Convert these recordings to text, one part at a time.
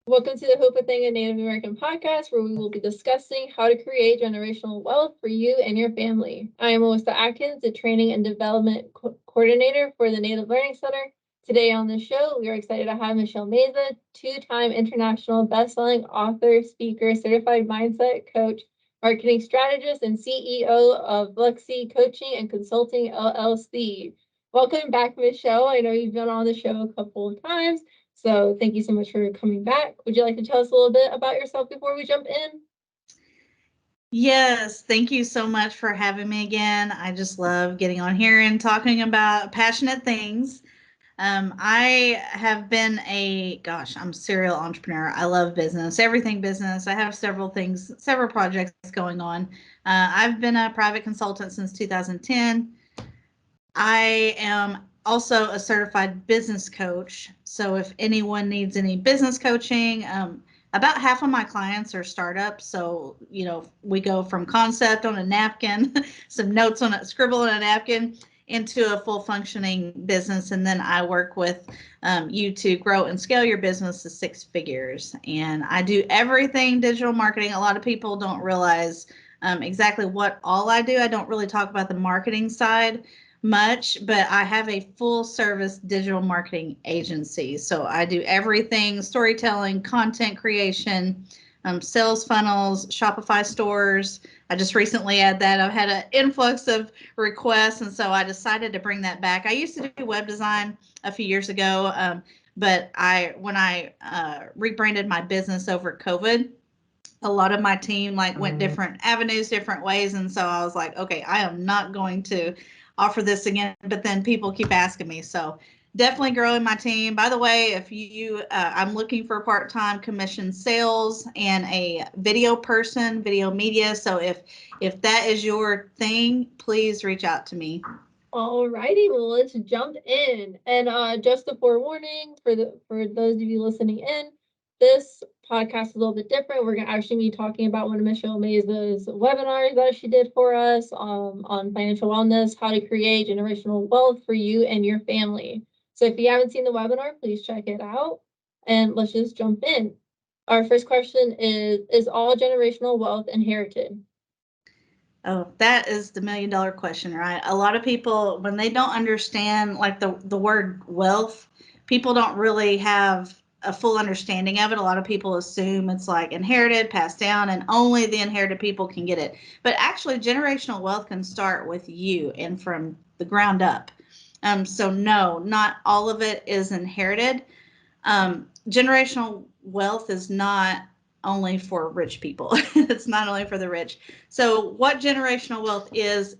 Welcome to the Hope a Thing, a Native American podcast, where we will be discussing how to create generational wealth for you and your family. I am Melissa Atkins, the Training and Development Coordinator for the Native Learning Center. Today on the show, we are excited to have Michelle Meza, two-time international best-selling author, speaker, certified mindset coach, marketing strategist, and CEO of Lexi Coaching and Consulting LLC. Welcome back, Michelle. I know you've been on the show a couple of times. So thank you so much for coming back. Would you like to tell us a little bit about yourself before we jump in? Yes, thank you so much for having me again. I just love getting on here and talking about passionate things. I have been I'm a serial entrepreneur. I love business, everything business. I have several projects going on. I've been a private consultant since 2010. I am also a certified business coach. So if anyone needs any business coaching, about half of my clients are startups. So, we go from concept on a napkin, some notes on a scribble on a napkin, into a full functioning business. And then I work with you to grow and scale your business to 6 figures. And I do everything digital marketing. A lot of people don't realize exactly what all I do. I don't really talk about the marketing side much, but I have a full service digital marketing agency. So I do everything: storytelling, content creation, sales funnels, Shopify stores. I just recently had that. I've had an influx of requests, and so I decided to bring that back. I used to do web design a few years ago, but when I rebranded my business over COVID, a lot of my team went different avenues, different ways, and so I was like, okay, I am not going to offer this again. But then people keep asking me, so definitely growing my team. By the way, if I'm looking for part-time commission sales and a video person, video media. So if that is your thing, please reach out to me. Alrighty, well, let's jump in. And just a forewarning for those of you listening in, this podcast is a little bit different. We're gonna actually be talking about one of Michelle Meza's webinars that she did for us on financial wellness, how to create generational wealth for you and your family. So if you haven't seen the webinar, please check it out. And let's just jump in. Our first question is all generational wealth inherited? Oh, that is the $1 million question, right? A lot of people, when they don't understand the word wealth, people don't really have a full understanding of it. A lot of people assume it's like inherited, passed down, and only the inherited people can get it. But actually, generational wealth can start with you and from the ground up. So no, not all of it is inherited. Generational wealth is not only for rich people. It's not only for the rich. So what generational wealth is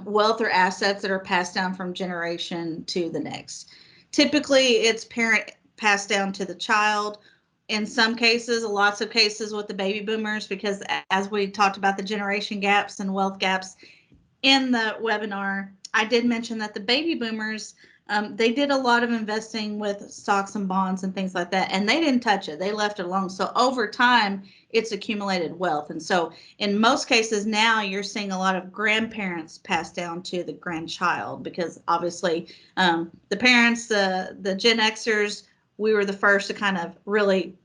wealth or assets that are passed down from generation to the next. Typically, it's parent passed down to the child. In some cases, lots of cases with the baby boomers, because as we talked about the generation gaps and wealth gaps in the webinar, I did mention that the baby boomers, they did a lot of investing with stocks and bonds and things like that, and they didn't touch it. They left it alone. So over time, it's accumulated wealth. And so in most cases now, you're seeing a lot of grandparents pass down to the grandchild, because obviously the parents, the Gen Xers, we were the first to kind of really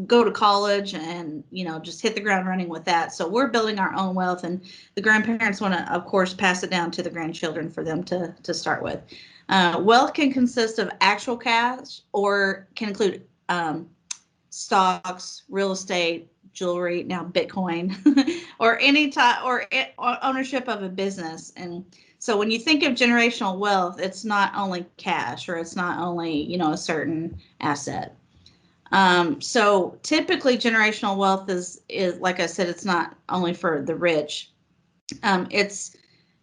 go to college and just hit the ground running with that. So we're building our own wealth, and the grandparents want to, of course, pass it down to the grandchildren for them to start with. Wealth can consist of actual cash or can include stocks, real estate, jewelry, now Bitcoin, or any type, or ownership of a business. And so when you think of generational wealth, it's not only cash, or it's not only a certain asset. So typically generational wealth is like I said, it's not only for the rich. It's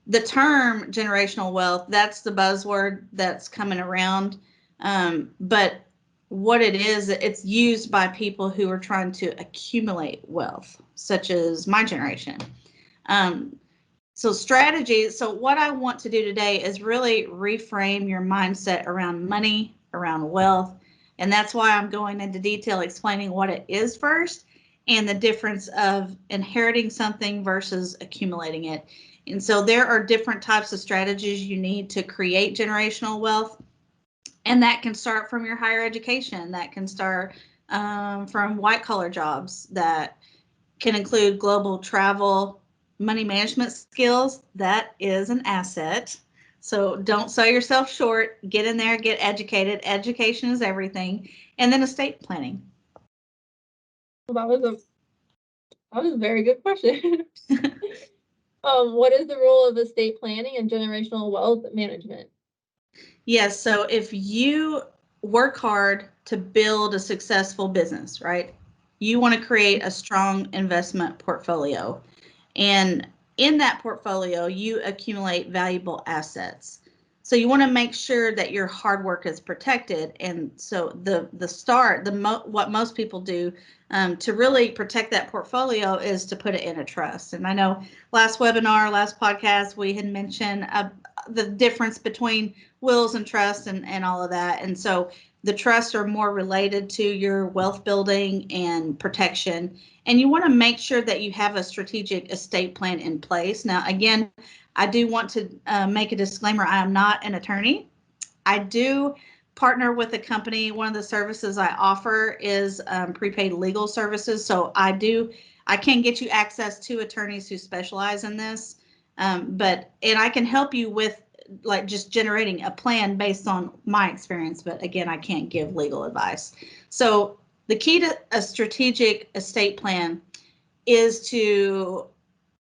the term generational wealth. That's the buzzword that's coming around. But what it is, it's used by people who are trying to accumulate wealth, such as my generation. So strategy. So what I want to do today is really reframe your mindset around money, around wealth. And that's why I'm going into detail explaining what it is first, and the difference of inheriting something versus accumulating it. And so there are different types of strategies you need to create generational wealth. And that can start from your higher education. That can start from white collar jobs. That can include global travel, money management skills. That is an asset. So don't sell yourself short. Get in there, get educated. Education is everything. And then estate planning. Well, that was a very good question. What is the role of estate planning and generational wealth management? Yes. So if you work hard to build a successful business, right? You want to create a strong investment portfolio. And in that portfolio, you accumulate valuable assets. So you want to make sure that your hard work is protected. And so what most people do to really protect that portfolio is to put it in a trust. And I know last podcast, we had mentioned the difference between wills and trusts and all of that. And so the trusts are more related to your wealth building and protection. And you want to make sure that you have a strategic estate plan in place. Now, again, I do want to make a disclaimer. I am not an attorney. I do partner with a company. One of the services I offer is prepaid legal services. So I can get you access to attorneys who specialize in this. And I can help you with like just generating a plan based on my experience. But again, I can't give legal advice. So the key to a strategic estate plan is to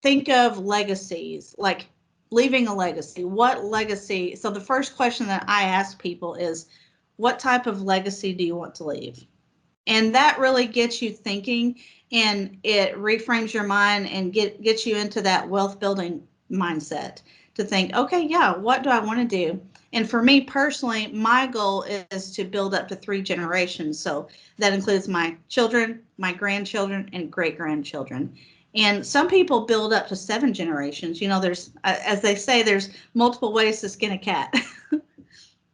think of legacies, like leaving a legacy. What legacy? So the first question that I ask people is, what type of legacy do you want to leave? And that really gets you thinking, and it reframes your mind and gets you into that wealth building mindset to think, okay, yeah, what do I want to do? And for me personally, my goal is to build up to 3 generations. So that includes my children, my grandchildren, and great grandchildren. And some people build up to 7 generations. You know, there's, as they say, there's multiple ways to skin a cat.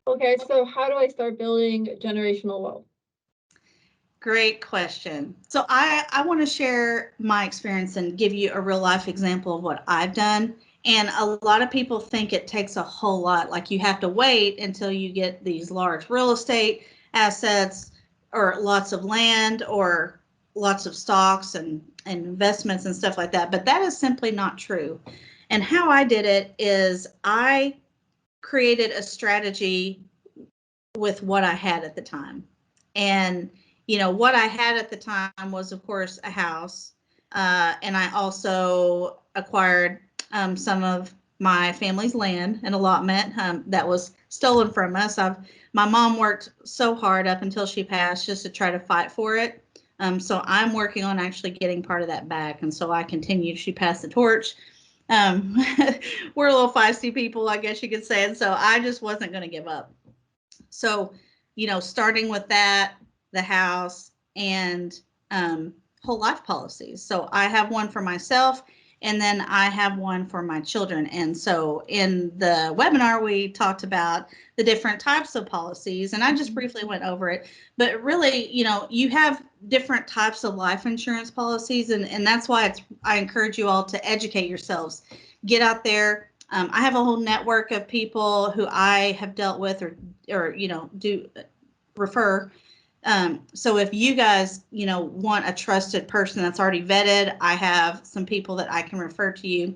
Okay, so how do I start building generational wealth? Great question. So I want to share my experience and give you a real life example of what I've done. And a lot of people think it takes a whole lot, like you have to wait until you get these large real estate assets or lots of land or lots of stocks and investments and stuff like that. But that is simply not true. And how I did it is I created a strategy with what I had at the time. And, you know, what I had at the time was, of course, a house. And I also acquired some of my family's land, an allotment that was stolen from us. My mom worked so hard up until she passed just to try to fight for it. So I'm working on actually getting part of that back. And so I continued. She passed the torch. We're a little feisty people, I guess you could say. And so I just wasn't going to give up. So, you know, starting with that, the house, and whole life policies. So I have one for myself, and then I have one for my children. And so in the webinar, we talked about the different types of policies, and I just briefly went over it. But really, you know, you have different types of life insurance policies, and that's why I encourage you all to educate yourselves. Get out there. I have a whole network of people who I have dealt with or you know, do refer. So if you guys, you know, want a trusted person that's already vetted, I have some people that I can refer to you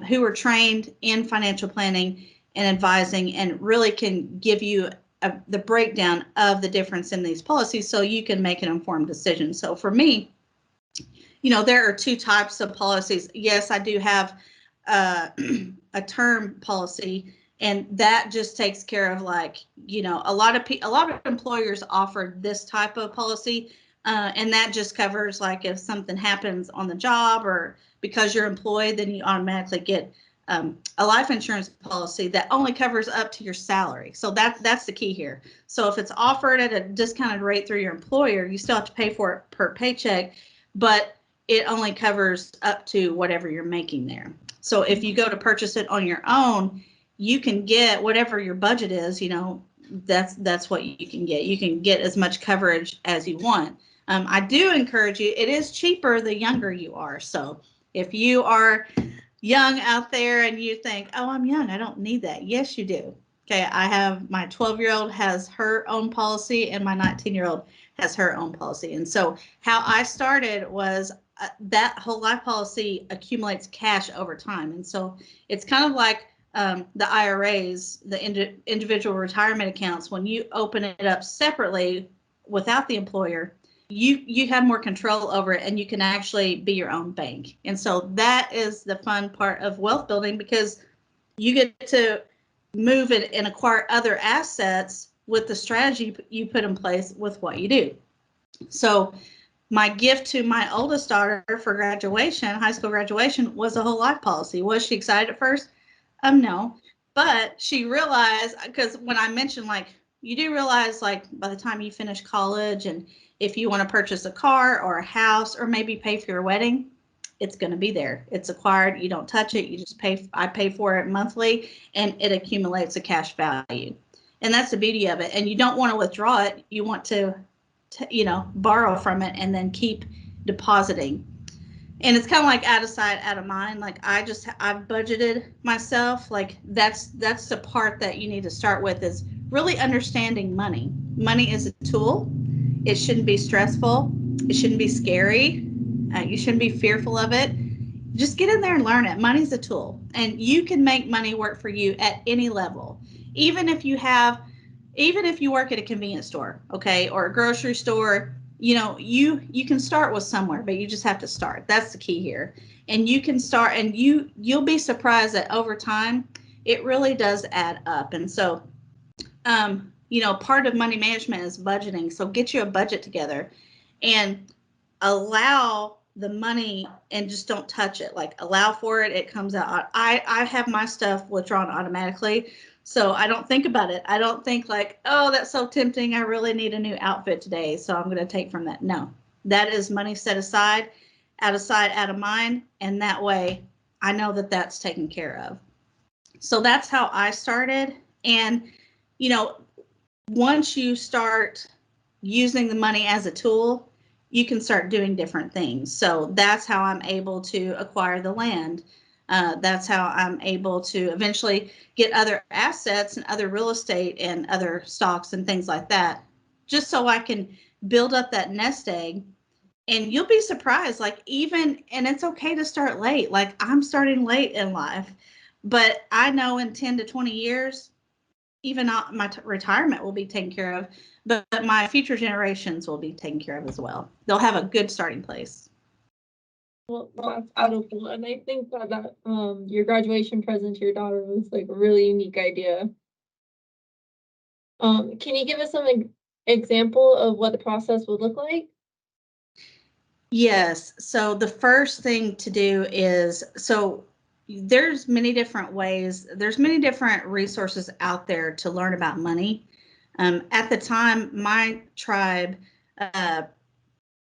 who are trained in financial planning and advising and really can give you the breakdown of the difference in these policies so you can make an informed decision. So for me, you know, there are 2 types of policies. Yes, I do have a term policy, and that just takes care of, like, you know, a lot of employers offer this type of policy, and that just covers, like, if something happens on the job or because you're employed, then you automatically get a life insurance policy that only covers up to your salary. So that's the key here. So if it's offered at a discounted rate through your employer, you still have to pay for it per paycheck, but it only covers up to whatever you're making there. So if you go to purchase it on your own, you can get whatever your budget is, you know, that's what you can get. You can get as much coverage as you want. I do encourage you, it is cheaper the younger you are. So if you are young out there and you think, oh, I'm young, I don't need that. Yes, you do. Okay, I have my 12-year-old has her own policy and my 19-year-old has her own policy. And so how I started was that whole life policy accumulates cash over time. And so it's kind of like the IRAs, the individual retirement accounts. When you open it up separately without the employer, you have more control over it and you can actually be your own bank. And so that is the fun part of wealth building, because you get to move it and acquire other assets with the strategy you put in place with what you do. So my gift to my oldest daughter for graduation, high school graduation, was a whole life policy. Was she excited at first? No, but she realized, because when I mentioned, like, you do realize, like, by the time you finish college and if you want to purchase a car or a house or maybe pay for your wedding, it's going to be there. It's acquired. You don't touch it. You just pay. I pay for it monthly and it accumulates a cash value. And that's the beauty of it. And you don't want to withdraw it. You want to borrow from it and then keep depositing. And it's kind of like out of sight, out of mind. Like I've budgeted myself. Like that's the part that you need to start with, is really understanding money. Money is a tool. It shouldn't be stressful. It shouldn't be scary. You shouldn't be fearful of it. Just get in there and learn it. Money's a tool, and you can make money work for you at any level. Even if you work at a convenience store, okay, or a grocery store, you can start with somewhere, but you just have to start. That's the key here. And you can start, and you'll be surprised that over time it really does add up. And so part of money management is budgeting. So get you a budget together and allow the money, and just don't touch it. Like allow for it. It comes out. I have my stuff withdrawn automatically. So I don't think about it. I don't think like, oh, that's so tempting. I really need a new outfit today, so I'm going to take from that. No, that is money set aside, out of sight, out of mind. And that way I know that that's taken care of. So that's how I started. And, once you start using the money as a tool, you can start doing different things. So that's how I'm able to acquire the land. That's how I'm able to eventually get other assets and other real estate and other stocks and things like that, just so I can build up that nest egg. And you'll be surprised, like and it's okay to start late. Like I'm starting late in life, but I know in 10 to 20 years, even my retirement will be taken care of, but my future generations will be taken care of as well. They'll have a good starting place. Well, that's beautiful. And I think that your graduation present to your daughter was like a really unique idea. Can you give us some example of what the process would look like? Yes. So the first thing to do is, there's many different ways. There's many different resources out there to learn about money. At the time, my tribe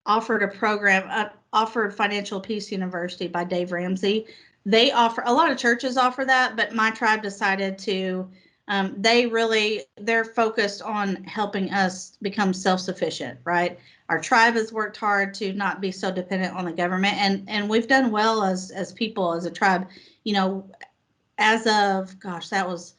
offered a program, offered Financial Peace University by Dave Ramsey. They offer, a lot of churches offer that, but my tribe decided to, they're focused on helping us become self-sufficient, right? Our tribe has worked hard to not be so dependent on the government, and we've done well as people, as a tribe, as of, gosh, that was,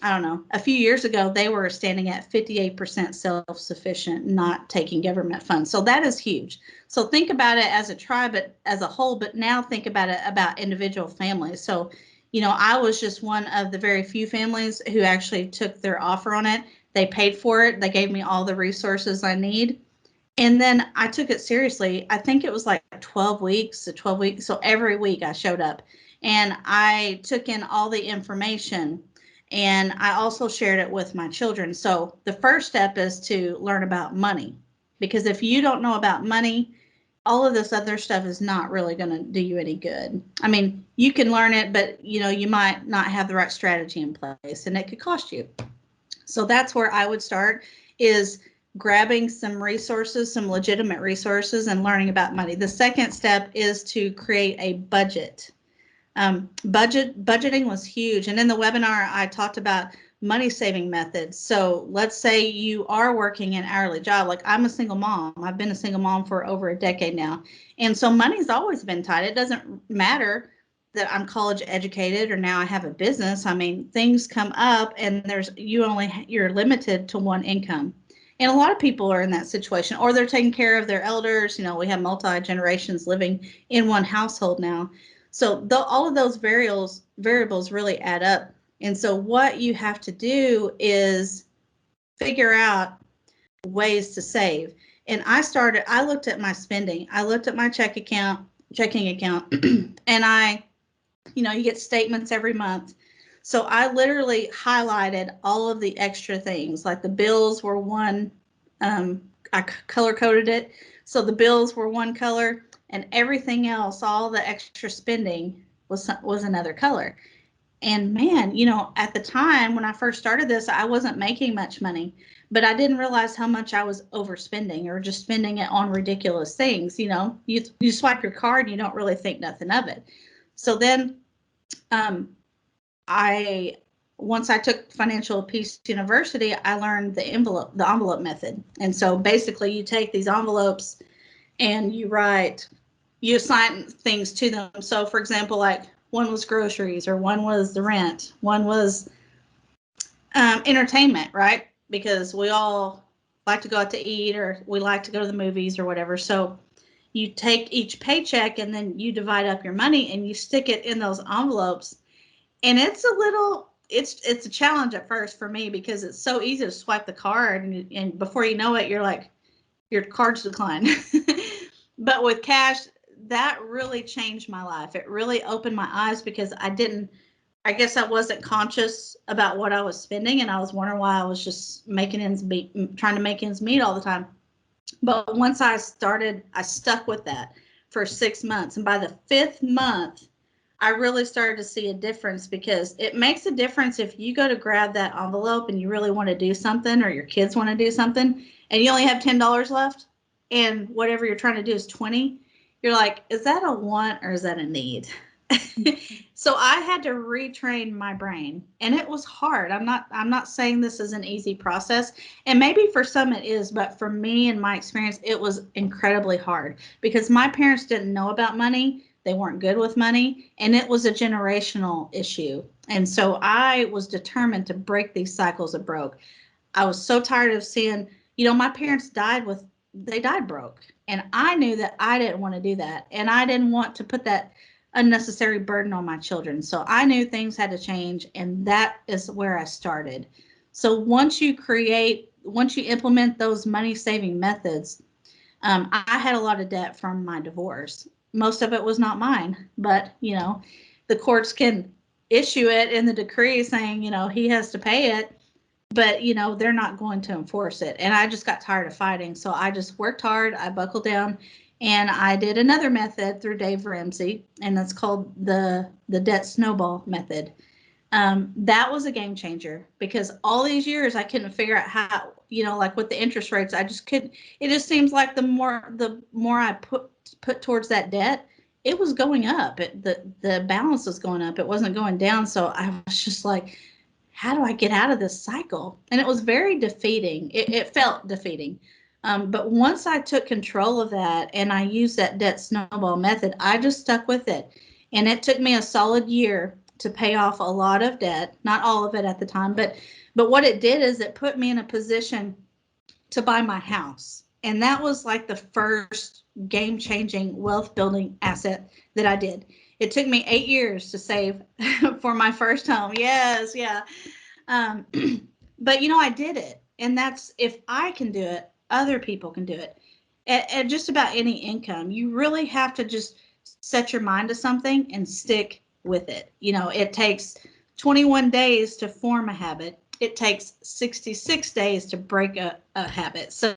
I don't know, a few years ago, they were standing at 58% self-sufficient, not taking government funds. So that is huge. So think about it as a tribe, but as a whole, but now think about it about individual families. So, I was just one of the very few families who actually took their offer on it. They paid for it. They gave me all the resources I need. And then I took it seriously. I think it was like 12 weeks to 12 weeks. So every week I showed up and I took in all the information. And I also shared it with my children. So the first step is to learn about money, because if you don't know about money, all of this other stuff is not really going to do you any good. I mean, you can learn it, but you might not have the right strategy in place and it could cost you. So that's where I would start, is grabbing some resources, some legitimate resources, and learning about money. The second step is to create a budget. Budgeting was huge. And in the webinar, I talked about money saving methods. So let's say you are working an hourly job. Like I'm a single mom. I've been a single mom for over a decade now. And so money's always been tight. It doesn't matter that I'm college educated or now I have a business, I mean, things come up and you're limited to one income. And a lot of people are in that situation, or they're taking care of their elders. You know, we have multi-generations living in one household now. So all of those variables really add up. And so what you have to do is figure out ways to save. And I looked at my spending. I looked at my checking account, and you get statements every month. So I literally highlighted all of the extra things, like the bills were one, I color coded it. So the bills were one color, and everything else, all the extra spending was another color. And man, at the time when I first started this, I wasn't making much money, but I didn't realize how much I was overspending or just spending it on ridiculous things. You swipe your card, you don't really think nothing of it. So then I once I took Financial Peace University, I learned the envelope method. And so basically you take these envelopes and you assign things to them. So for example, like one was groceries, or one was the rent, one was entertainment, right? Because we all like to go out to eat, or we like to go to the movies or whatever. So you take each paycheck and then you divide up your money and you stick it in those envelopes. And it's a challenge at first for me, because it's so easy to swipe the card and before you know it, you're like, your card's declined. But with cash, that really changed my life. It really opened my eyes, because I guess I wasn't conscious about what I was spending, and I was wondering why I was just trying to make ends meet all the time. But once I stuck with that for 6 months. And by the 5th month, I really started to see a difference, because it makes a difference if you go to grab that envelope and you really want to do something, or your kids want to do something, and you only have $10 left, and whatever you're trying to do is 20. You're like, is that a want or is that a need? So I had to retrain my brain, and it was hard. I'm not saying this is an easy process, and maybe for some it is, but for me, in my experience, it was incredibly hard, because my parents didn't know about money. They weren't good with money, and it was a generational issue. And so I was determined to break these cycles of broke. I was so tired of seeing, my parents died broke. And I knew that I didn't want to do that. And I didn't want to put that unnecessary burden on my children. So I knew things had to change. And that is where I started. So once you implement those money saving methods, I had a lot of debt from my divorce. Most of it was not mine, but the courts can issue it in the decree saying, he has to pay it, but they're not going to enforce it. And I just got tired of fighting. So I just worked hard. I buckled down, and I did another method through Dave Ramsey, and that's called the debt snowball method. That was a game changer, because all these years I couldn't figure out how, like with the interest rates, I just couldn't. It just seems like the more I put towards that debt, it was going up. The balance was going up. It wasn't going down. So I was just like, how do I get out of this cycle? And it was very defeating. It felt defeating. But once I took control of that and I used that debt snowball method, I just stuck with it. And it took me a solid year to pay off a lot of debt, not all of it at the time, but what it did is it put me in a position to buy my house. And that was like the first game-changing wealth building asset that I did. It took me 8 years to save for my first home. Yes, yeah. But I did it. And that's, if I can do it, other people can do it. At just about any income, you really have to just set your mind to something and stick with it. It takes 21 days to form a habit. It takes 66 days to break a habit. So,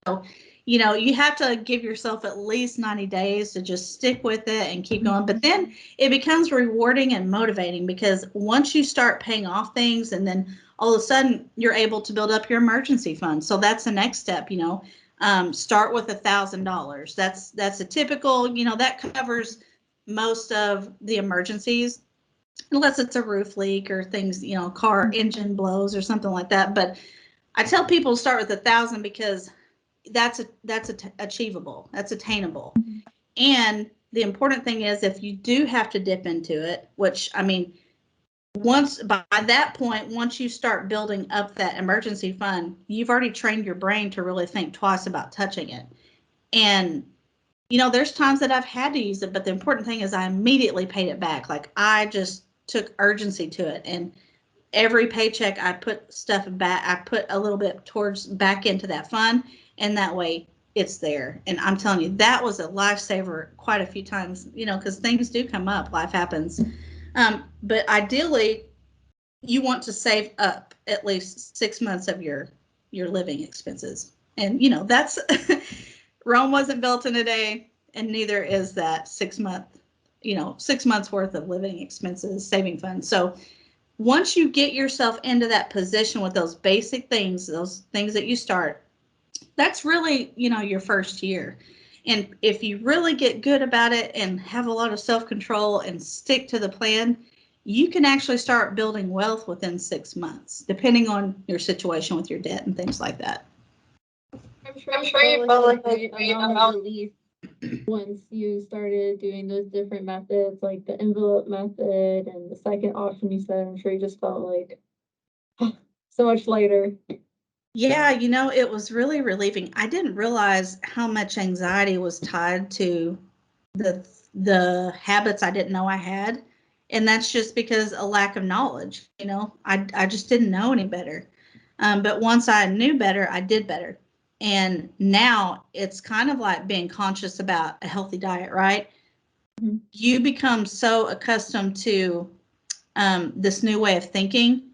you have to give yourself at least 90 days to just stick with it and keep going. But then it becomes rewarding and motivating, because once you start paying off things, and then all of a sudden you're able to build up your emergency fund. So that's the next step. Start with $1,000. That's a typical, that covers most of the emergencies, unless it's a roof leak or things, car engine blows or something like that. But I tell people to start with 1,000, because that's achievable. That's attainable. And the important thing is if you do have to dip into it, which I mean, once by that point, once you start building up that emergency fund, you've already trained your brain to really think twice about touching it. And you know, there's times that I've had to use it, but the important thing is I immediately paid it back. Like I just took urgency to it, and every paycheck I put stuff back, I put a little bit towards back into that fund, and that way it's there. And I'm telling you, that was a lifesaver quite a few times, you know, because things do come up, life happens. But ideally, you want to save up at least 6 months of your living expenses. And you know, that's Rome wasn't built in a day, and neither is that 6 month, you know, 6 months worth of living expenses saving funds. So once you get yourself into that position with those basic things, those things that you start, that's really, you know, your first year. And if you really get good about it and have a lot of self-control and stick to the plan, you can actually start building wealth within 6 months, depending on your situation with your debt and things like that. I'm sure you felt like a great amount of relief once you started doing those different methods, like the envelope method and the second option you said. I'm sure you just felt like so much lighter. Yeah, you know, it was really relieving. I didn't realize how much anxiety was tied to the habits I didn't know I had. And that's just because a lack of knowledge, you know, I just didn't know any better. But once I knew better, I did better. And now it's kind of like being conscious about a healthy diet, right? Mm-hmm. You become so accustomed to this new way of thinking,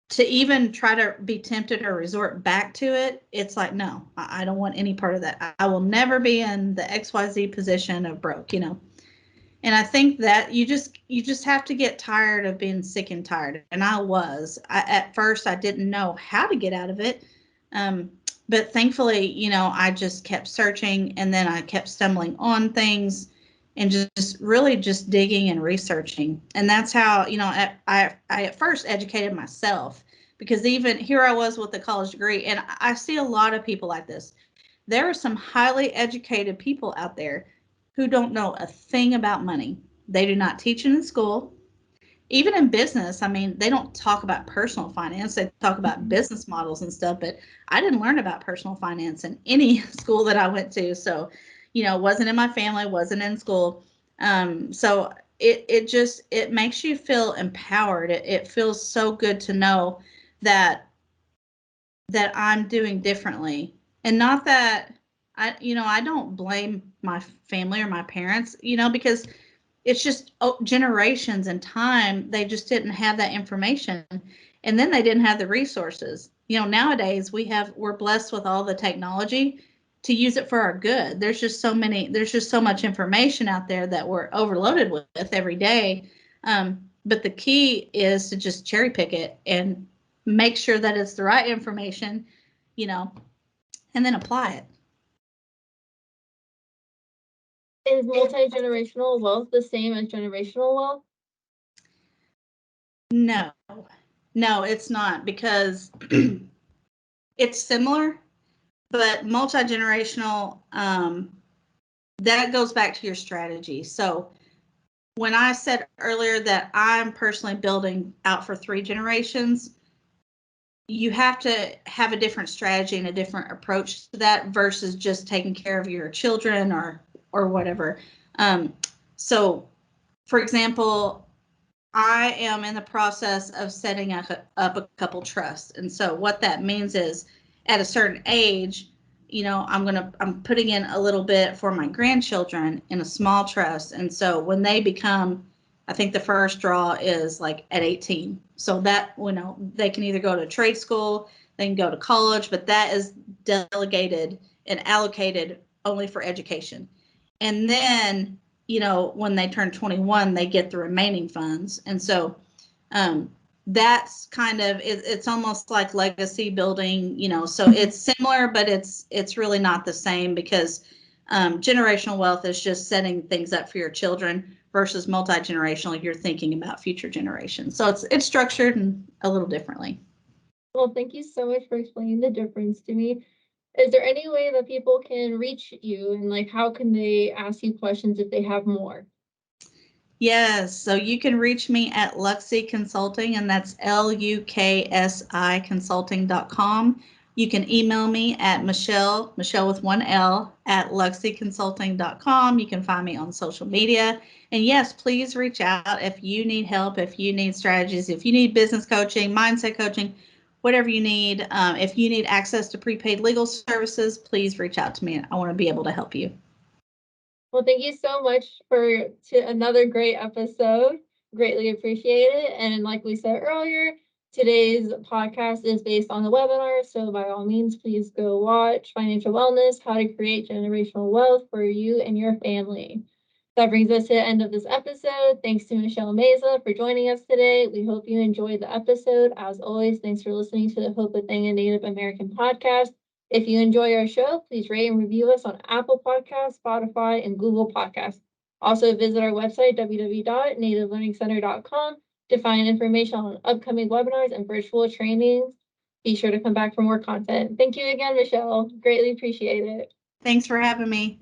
to even try to be tempted or resort back to it, it's like, no, I don't want any part of that. I will never be in the XYZ position of broke, you know. And I think that you just have to get tired of being sick and tired. And at first I didn't know how to get out of it. But thankfully, you know, I just kept searching, and then I kept stumbling on things and just really just digging and researching. And that's how, you know, I at first educated myself, because even here I was with a college degree, and I see a lot of people like this. There are some highly educated people out there who don't know a thing about money. They do not teach it in school. Even in business, I mean, they don't talk about personal finance. They talk about business models and stuff, but I didn't learn about personal finance in any school that I went to. So, you know, it wasn't in my family, wasn't in school. So it makes you feel empowered. It feels so good to know that I'm doing differently. And not that I don't blame my family or my parents, you know, because it's just generations and time. They just didn't have that information, and then they didn't have the resources. You know, nowadays we're blessed with all the technology to use it for our good. There's just so much information out there that we're overloaded with every day. But the key is to just cherry pick it and make sure that it's the right information, you know, and then apply it. Is multi-generational wealth the same as generational wealth? No, it's not, because it's similar, but multi-generational, that goes back to your strategy. So when I said earlier that I'm personally building out for 3 generations, you have to have a different strategy and a different approach to that versus just taking care of your children or whatever. So, for example, I am in the process of setting up a couple trusts. And so what that means is at a certain age, you know, I'm putting in a little bit for my grandchildren in a small trust. And so when they become, I think the first draw is like at 18. So that, you know, they can either go to trade school, they can go to college, but that is delegated and allocated only for education. And then, you know, when they turn 21, they get the remaining funds. And so that's kind of, it's almost like legacy building, you know, so it's similar, but it's really not the same, because generational wealth is just setting things up for your children, versus multi-generational, you're thinking about future generations. So it's structured and a little differently. Well, thank you so much for explaining the difference to me. Is there any way that people can reach you, and like how can they ask you questions if they have more? Yes, so you can reach me at Luxi Consulting, and that's LUKSI consulting.com. You can email me at Michelle with one L, at luxiconsulting.com. You can find me on social media. And yes, please reach out if you need help, if you need strategies, if you need business coaching, mindset coaching, whatever you need. If you need access to prepaid legal services, please reach out to me. I want to be able to help you. Well, thank you so much for another great episode. Greatly appreciate it. And like we said earlier, today's podcast is based on the webinar. So by all means, please go watch Financial Wellness, How to Create Generational Wealth for You and Your Family. That brings us to the end of this episode. Thanks to Michelle Meza for joining us today. We hope you enjoyed the episode. As always, thanks for listening to the Hope of Thing, a Native American podcast. If you enjoy our show, please rate and review us on Apple Podcasts, Spotify, and Google Podcasts. Also, visit our website, www.nativelearningcenter.com, to find information on upcoming webinars and virtual trainings. Be sure to come back for more content. Thank you again, Michelle. Greatly appreciate it. Thanks for having me.